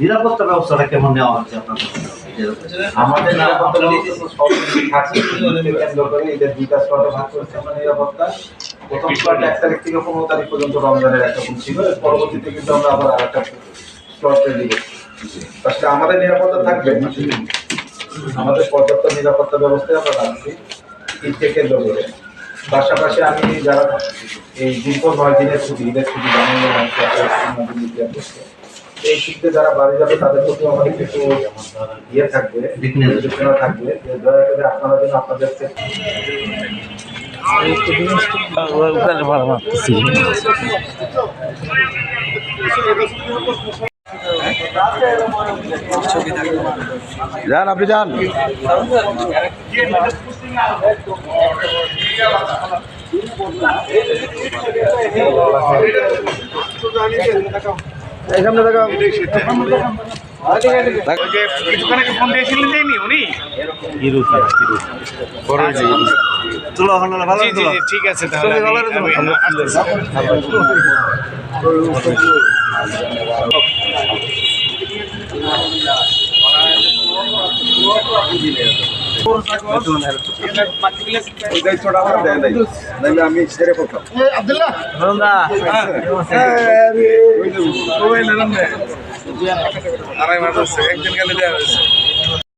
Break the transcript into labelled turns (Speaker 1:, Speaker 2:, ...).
Speaker 1: নিরাপত্তা ব্যবস্থাটা কেমন নেওয়া হচ্ছে আপনাদের? আমাদের নিরাপত্তা কেন্দ্র করে এদের দুইটা স্লটে ভাগ করেছে আমরা নিরাপত্তা। প্রথম স্লটে 1 তারিখ থেকে 15 তারিখ পর্যন্ত রমজানের একটা গ্রুপ ছিল, পরবর্তীতে কিন্তু আমরা আবার আরেকটা স্লট রেডি করছি। আসলে আমাদের নিরাপত্তা থাকবে, আমাদের পর্যাপ্ত নিরাপত্তা ব্যবস্থায় আমরা রাখছি ঈদকে কেন্দ্র করে। পাশাপাশি আমি যারা এই দীর্ঘ 9 দিনের ছুটি, ঈদের ছুটি এই ছুটিতে যারা বাড়ি যাবে তাদের প্রতি আমাদের কিছু ইয়ে থাকবে, নির্দেশনা থাকবে যে দয়া করে আপনারা যেন আপনাদের
Speaker 2: যান, আপনি যান। এখানে দেখাও।
Speaker 3: ফোন দিয়েছিলেন যে উনি ঠিক আছে তাহলে
Speaker 2: আমি ছেড়ে পড়তাম।
Speaker 3: আড়াই মাস একদিন গেলে দেওয়া হয়েছে।